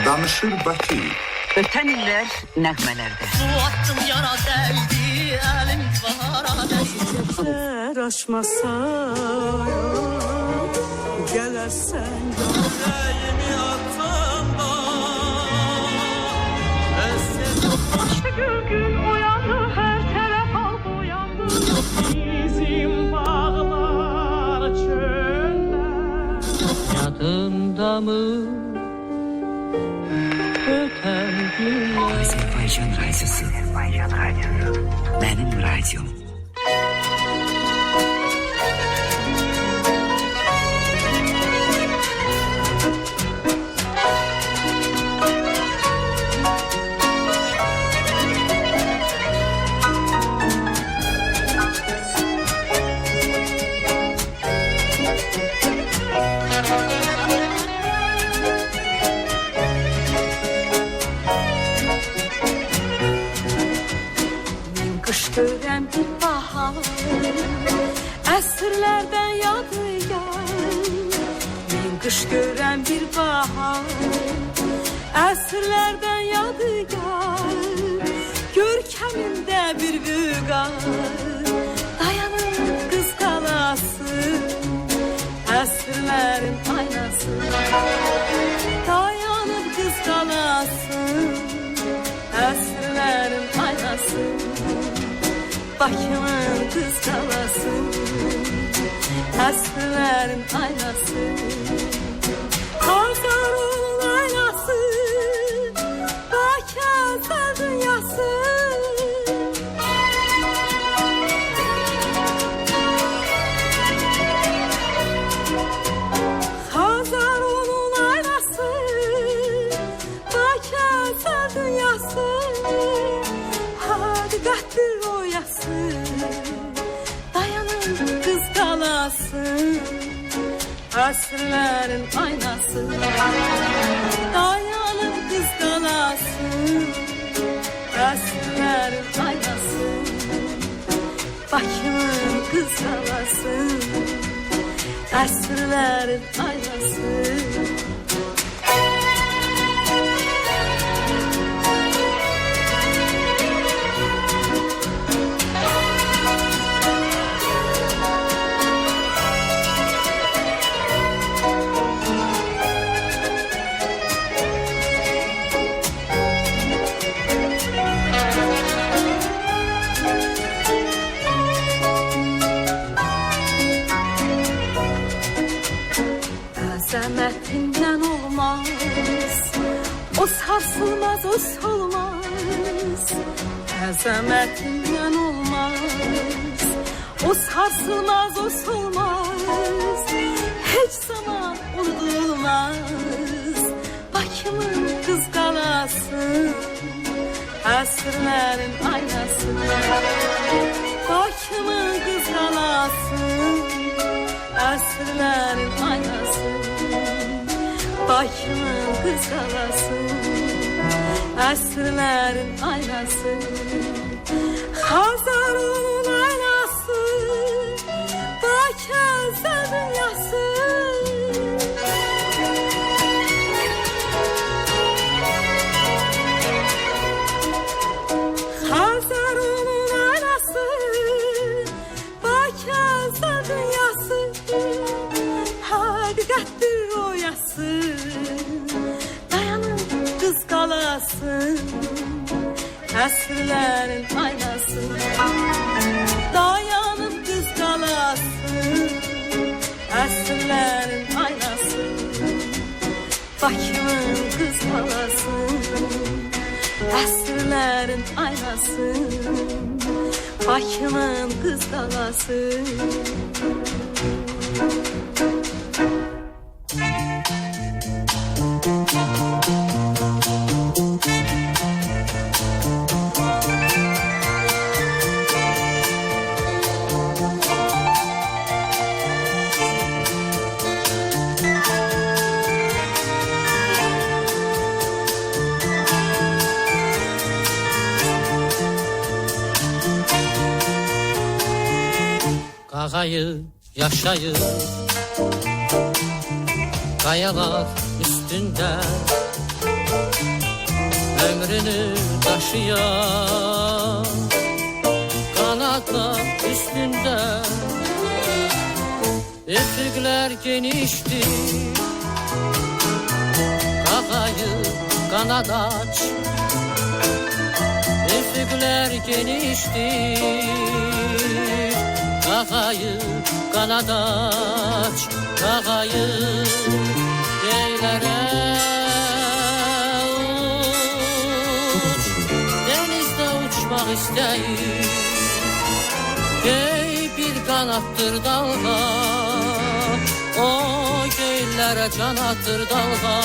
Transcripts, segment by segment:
Danışır Bakı. Öten iller nəğmələrdə. Su attım yara dəydi, əlim divara dəydi. Aşmasa gələrsən Yüreğimi atsam da Gün uyandı, hər tərəf al boyandı Bizim bağlar çöllər Yadında mı öten günler? Azərbaycan radiosu. Mənim radiom. Görən bir bahar Əsrlərdən yadıgar Mən qış görən bir bahar Əsrlərdən yadıgar Görkəmində bir vüqar Dayanır qız qalası Əsrlərin aynası Dayanır qız qalası Əsrlərin aynası Bakımın kız kalası Əsrlərin aynası Hazarın aynası Bakı əzəl dünyası Hazarın aynası Bakı əzəl dünyası Hadi qətdir oyası Dayanın qız qalası Əsrlərin aynası Dayanın qız qalası Əsrlərin aynası Bakımın qız qalası Əsrlərin aynası Əzəmətindən olmaz O sarsılmaz, o solmaz Əzəmətindən olmaz O sarsılmaz, o solmaz Heç zaman unudulmaz Bakımın qız qalası Əsrlərin aynası Bakımın qız qalası Əsrlərin aynası Bakımın qız qalası Əsrlərin aynası Hazarın aynası Bakı əzəl dünyası Hazarın aynası Bakı əzəl dünyası Hadi qətdir oyası Dayanın qız qalası Əsrlərin aynası Dayanın qız qalası Əsrlərin aynası Bakımın qız qalası Əsrlərin aynası Bakımın qız qalası Ağayı yaşayır kayalar üstünde ömrünü taşıyan kanatlar üstünde. Üfüqlər genişdir, qağayı qanad aç. Üfüqlər genişdir, qağayı qanad aç. Qağayı geylərə uç, dənizdə uçmaq istəyir. Gey bir qanattır dalğa, o göylərə can atır dalğa.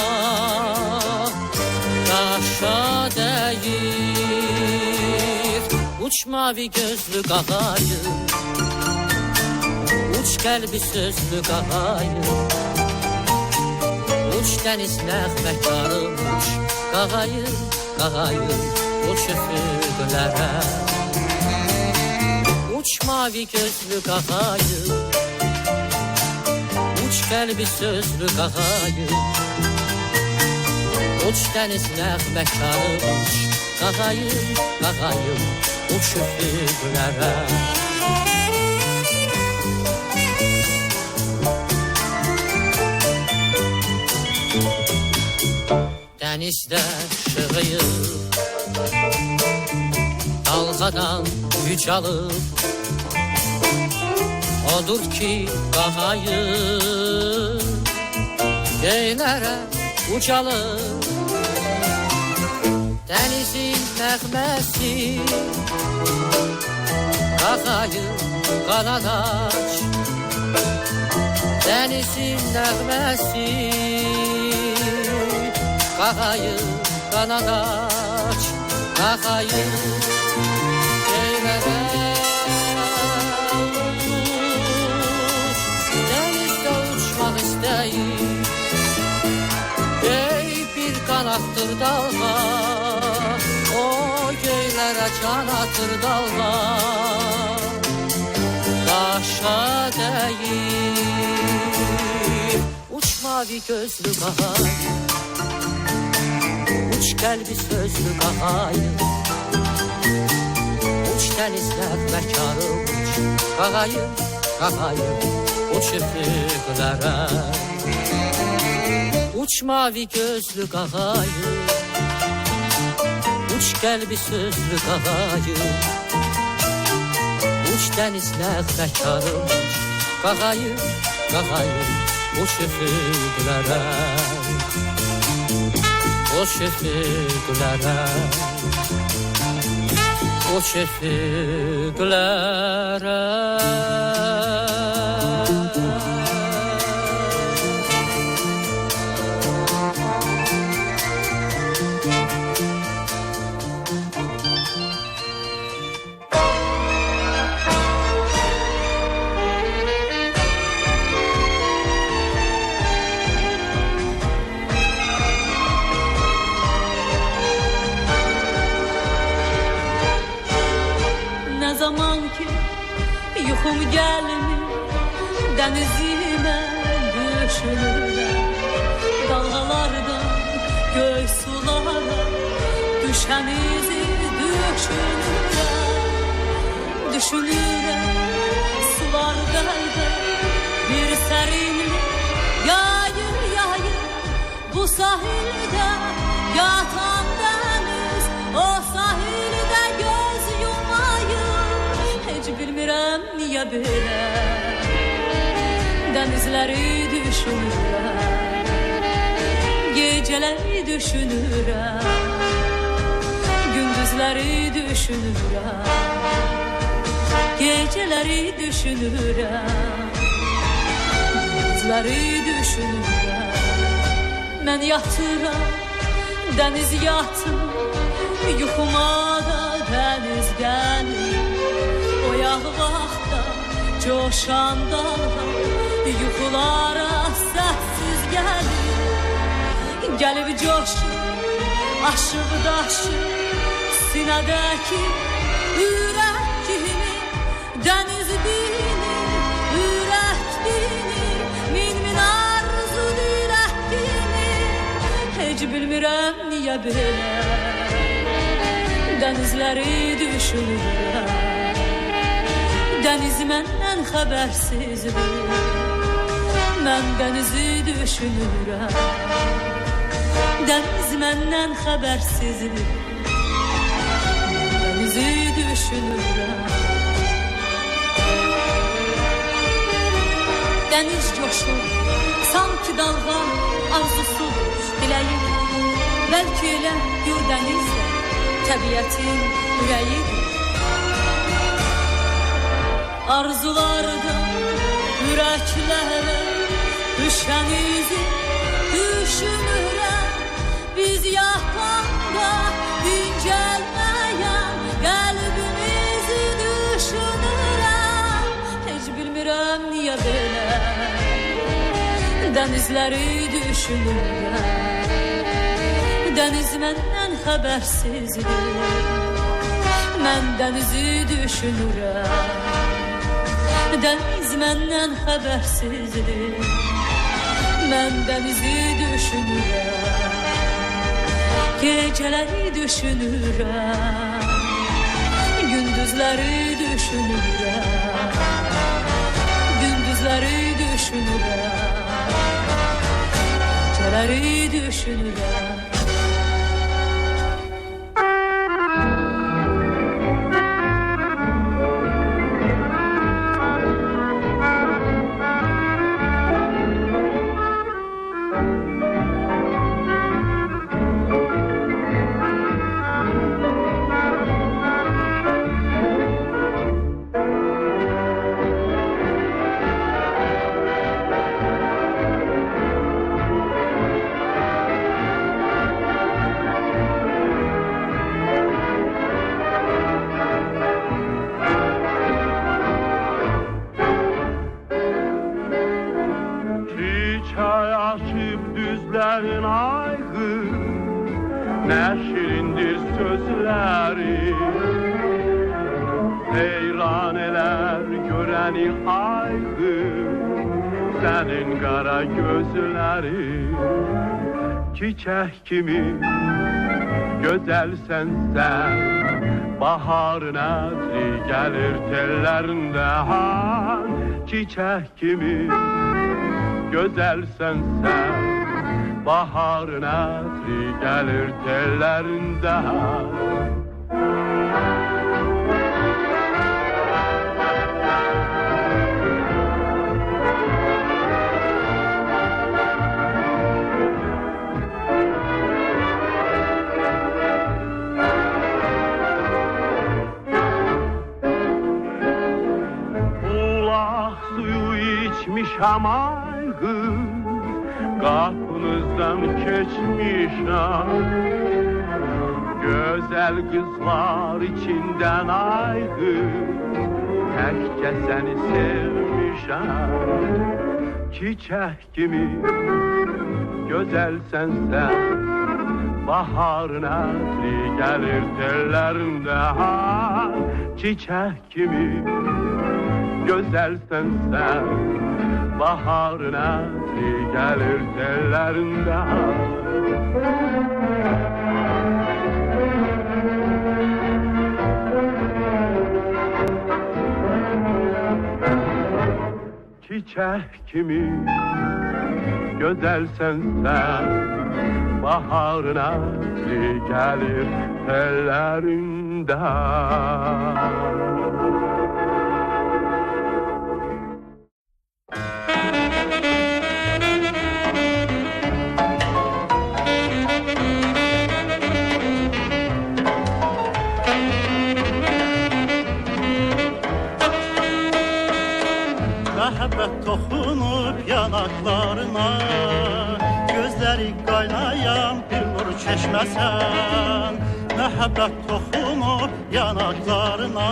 Daşa dəyir, uç mavi gözlü qağayı, uç qəlbi sözlü qağayı, uç dəniz nəğməkarım, uç qağayı, qağayı, uç üfüqlərə. Uç mavi gözlü qağayı, uç qəlbi sözlü qağayı, uç dəniz nəğməkarı, uç qağayı, qağayı, uç üfüqlərə. Dənizdə şığıyıb, dalğadan yücalıb, odur ki qağayı göylərə ucalıb. Dənizin nəğməsi, qağayı qanad aç. Dənizin nəğməsi, qağayı qanad aç. Qağayı göylərə uç, dənizdə uçmaq istəyir. Ey bir qanattır dalğa, o göylərə can atır dalğa. Daşa dəyir, uç mavi gözlü qağayı, uç qəlbi sözlü qağayı, uç dəniz nəğməkarı, uç qağayı, qağayı, uç üfüqlərə. Uç mavi gözlü qağayı, uç qəlbi sözlü qağayı, uç dəniz nəğməkarı, uç qağayı, qağayı, uç üfüqlərə. Uç üfüqlərə, uç üfüqlərə. Yuxum gəlmir, dənizimə düşünürəm. Dalğalardan göy sulara düşən izi düşünürəm. Düşünürəm sular qəlbə bir sərinlik yayır, yayır. Bu sahildə yatan dəniz, o sahildə göz yumayır. Heç bilmirəm niyə belə dənizləri düşünürəm, gecələri düşünürəm, gündüzləri düşünürəm, gecələri düşünürəm, gündüzləri düşünürəm. Mən yatıram, dəniz yatır, yuxuma da dəniz gəlir. Oyaq vaxtda coşan dalğa yuxulara səssiz gəlir. Gəlib coşur, aşıb daşır sinədəki ürək kimi. Dəniz dinir, ürək dinir, min min arzu dilək dinir. Heç Heç bilmirəm niyə belə dənizləri düşünürəm. Dəniz məndən xəbərsizdir, mən dənizi düşünürəm. Dəniz məndən xəbərsizdir, dənizi düşünürəm. Dəniz coşur, sanki dalğa arzusudur, diləyir. Bəlkə elə gör dəniz də təbiətin ürəyidir. Arzularda ürəklərə düşənizi düşünürəm. Biz yaxanda dincəlməyən qəlbimizi düşünürəm. Heç bilmirəm niyə belə dənizləri düşünürəm. Dəniz məndən xəbərsizdir, mən dənizi düşünürəm. Dəniz məndən xəbərsizdir, mən dənizi düşünürəm. Gecələri düşünürəm, gündüzləri düşünürəm. Gündüzləri düşünürəm, gecələri düşünürəm. Çiçek kimi güzelsen sen, baharın ətri gelir tellerinde han. Çiçek gibi güzelsen sen, baharın ətri gelir tellerinde han. Şamay kız, kapınızdan geçmişim. Güzel kızlar içinden ay kız, tekçe seni sevmişim. Çiçek gibi güzelsen sen, baharın ətri gelir tellerinde han. Çiçek gibi güzelsen sen, baharın ətri gelir tellerinde. Çiçek kimi güzelsen sen, baharın ətri gelir tellerinde. Məhəbbət toxunub yanaqlarına, gözləri qaynayan bir nur çeşməsən. Məhəbbət toxunub yanaqlarına,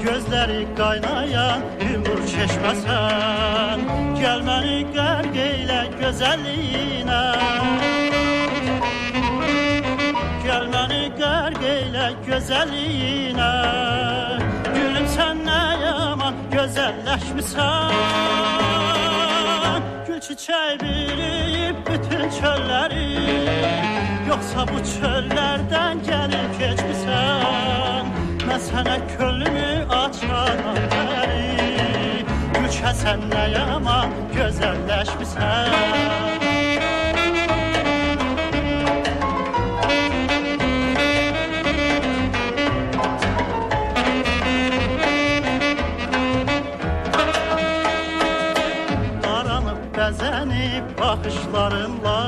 gözləri qaynayan bir nur çeşməsən. Gəl məni qərq eylə gözəlliyinə, gəl məni qərq eylə gözəlliyinə. Gülüm sən nə yaman gözəlləşmisən, gül çiçek biriyip bütün çölleri, yoksa bu çöllerden gelip geçmişsen. Ben sana könlümü açmadan beri, gülçe sen ne yaman güzelleşmişsen. Bəzənib baxışlarınla,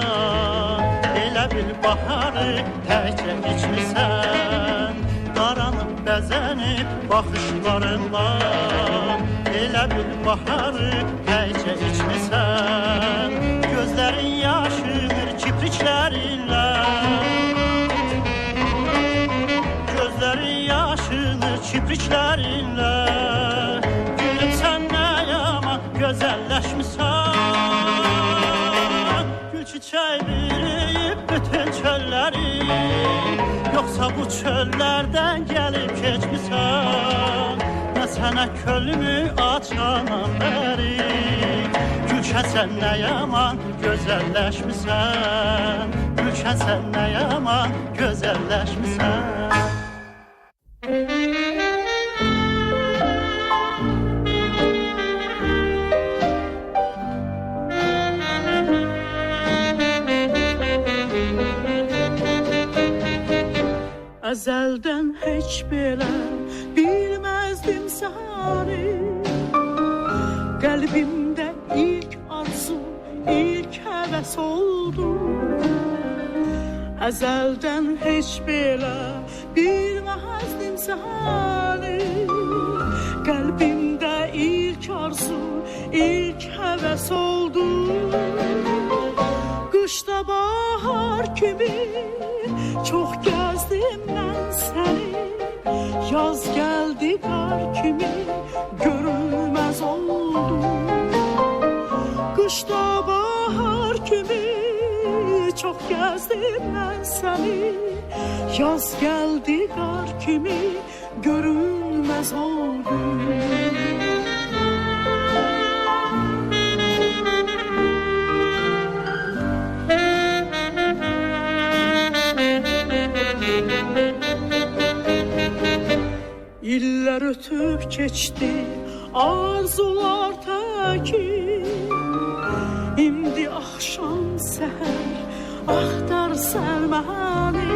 elə bil baharı təkcə içmisən. Qaranıb bəzənib baxışlarınla, elə bil baharı təkcə içmisən. Gözlərin yaşınır kipriklərinlə, gözlərin yaşınır kipriklərinlə. Gülüm sən nə yaman gözəlləşmisən. Çiçeği biriyip bütün çölleri, yoksa bu çöllerden gelip geçmişsen. Ben sana könlümü açanam beri, gülşen sen ne yaman güzelleşmişsen. Gülşen sen ne yaman güzelleşmişsen. Əzəldən heç belə bilməzdim səni. Qəlbimdə ilk arzu, ilk həvəs oldu. Əzəldən heç belə bilməzdim səni. Qəlbimdə ilk arzu, ilk həvəs oldu. Qışda bahar kimi çox gəzdim mən səni. Yaz gəldi qar kimi görünməz oldu. Qışda bahar kimi çox gəzdim mən səni. Yaz gəldi qar kimi görünməz oldu. İllər ötüb keçdi arzular təki. İndi axşam səhər axtarsan məni.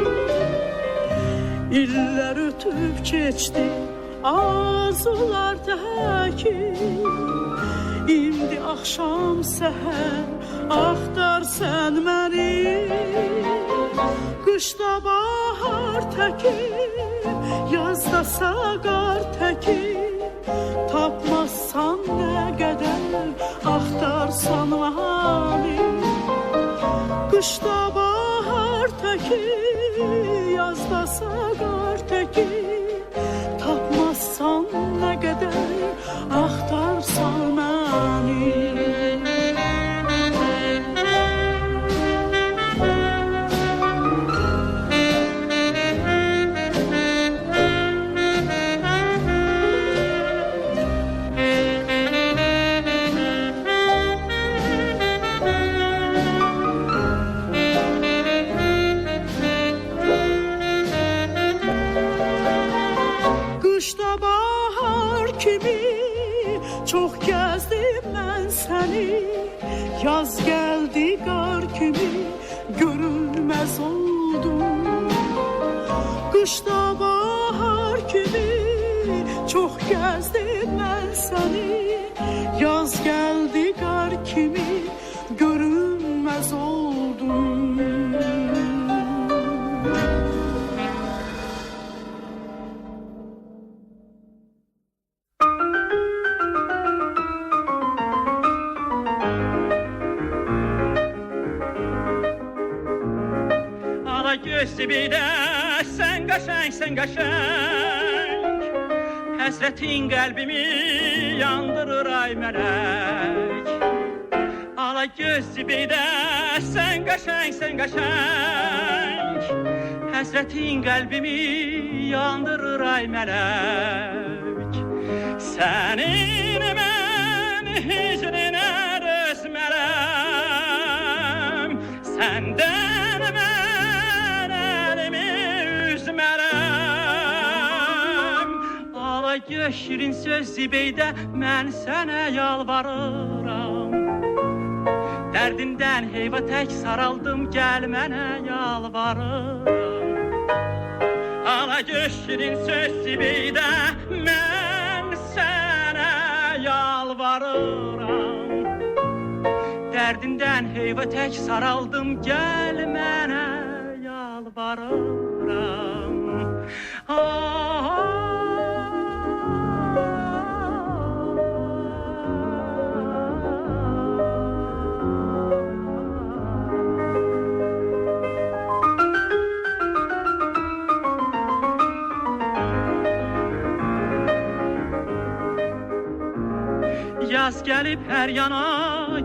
İllər ötüb keçdi arzular təki. İndi axşam səhər axtarsan məni. Qışda bahar təkim, yazda saqar təkim. Tapmazsan nə qədər axtarsan məni. Qışda bahar təkim, yazda saqar təkim. Tapmazsan nə qədər axtarsan məni. Çox gəzdim mən səni. Yaz gəldi qar kimi görünməz oldum. Qışda bahar kimi çox gəzdim mən səni. Yaz gəldi qar kimi görünməz oldum. Gözlü bir de sen qəşəng. Həsrətin qəlbimi yandırır ay mələk. Ala gözlü bir de sen qəşəng. Həsrətin qəlbimi yandırır ay mələk. Sənin mən hicrinə rəsmələk. Səndən mən əlimi üzmərəm. Ala göz şirin söz Zibeydə, mən sənə yalvarıram. Dərdindən heyva tək saraldım, gəl mənə yalvarıram. Ala göz şirin söz Zibeydə, mən sənə yalvarıram. Dərdindən heyva tək saraldım, gəl mənə yalvarıram. Yaz gəlib hər yana,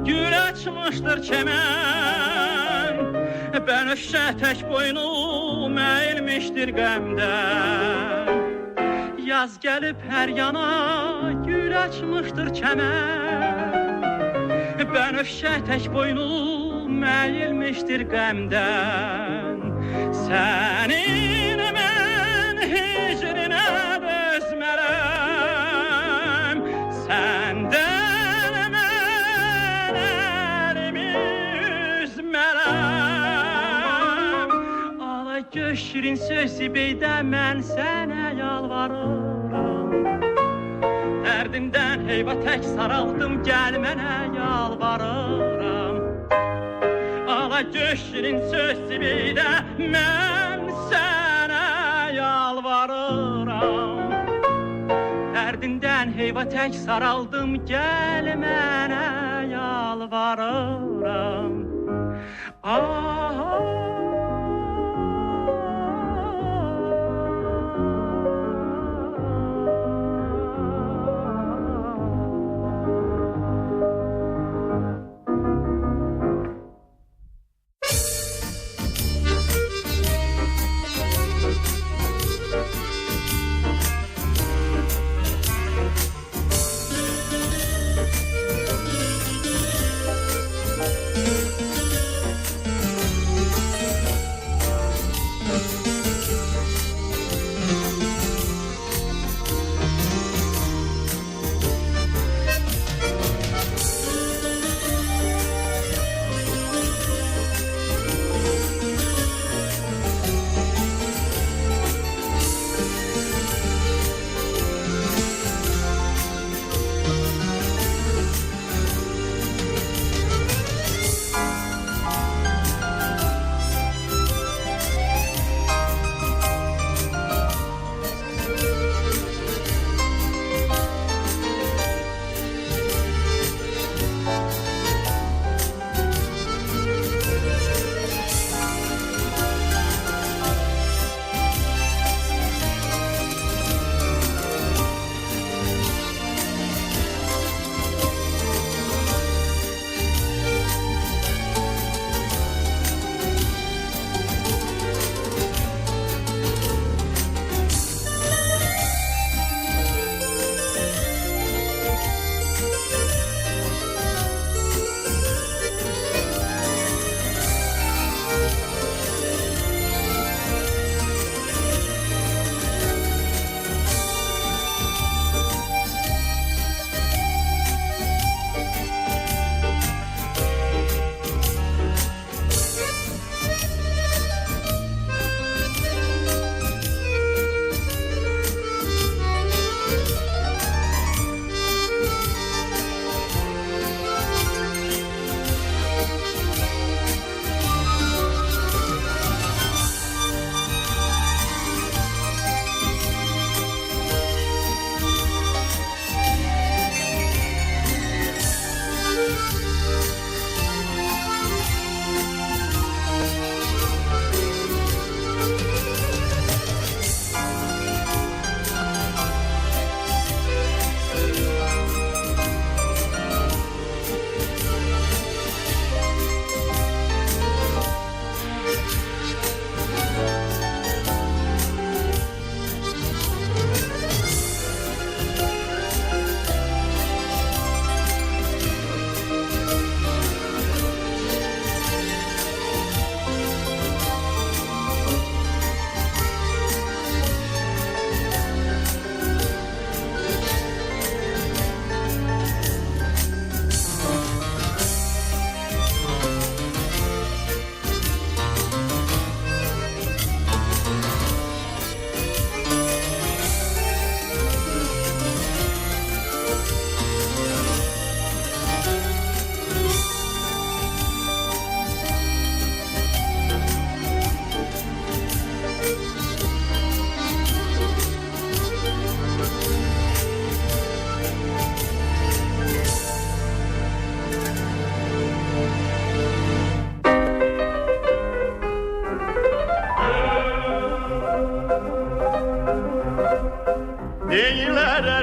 gül açmışdır çəmən. Bənövşə tək boynum əyilmişdir qəmdən. Yaz gəlib hər yana, gül açmışdır çəmən. Bənövşə tək boynum əyilmişdir qəmdən. Sənin mən hicrinə dözmərəm. Səndən mən əlimi üzmərəm. Ala göz şirin söz Zibeydə, mən sənə yalvarıram. Dərdimdən heyva tək saraldım, gəl mənə yalvarıram. Ala göz şirin söz Zibeydə, mən sənə yalvarıram. Dərdindən heyva tək saraldım, gəl mənə yalvarıram.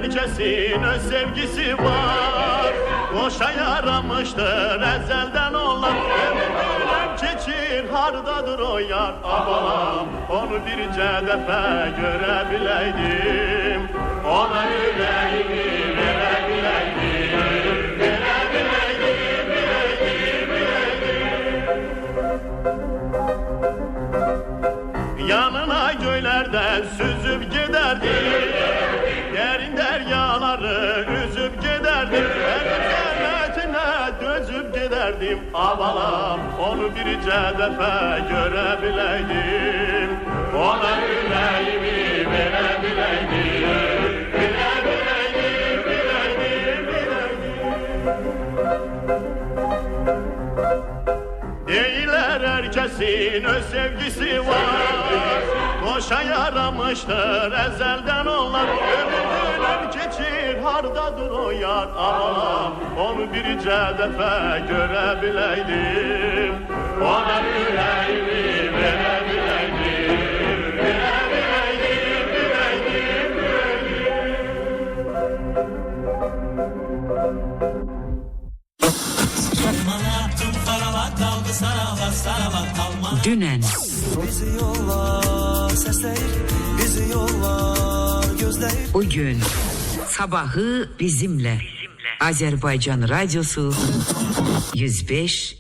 herkesin öz sevgisi var. Boşa yaramıştır ezelden onlar. Ömrüm geçir hardadır o yar. Aman onu birce defa görebileydim. Ona yüreğimi verebileydim. Yanına göylerden süzüp giderdim. Derin deryaları üzüp giderdim. Cennet dözüp giderdim. Avalam onu birce defa görebileydim. Ona yüreğimi verebileydim. Değiller herkesin öz sevgisi var. Boşa yaramıştır ezelden onlar. Ömrüm geçir hardadır o yar. Aman onu birce defa görebileydim. Ona yüreğimi verebileydim. Dünen Bizi yollar səsləyir, bizi yollar gözləyir. bugün sabahı bizimle Azerbaycan Radyosu 105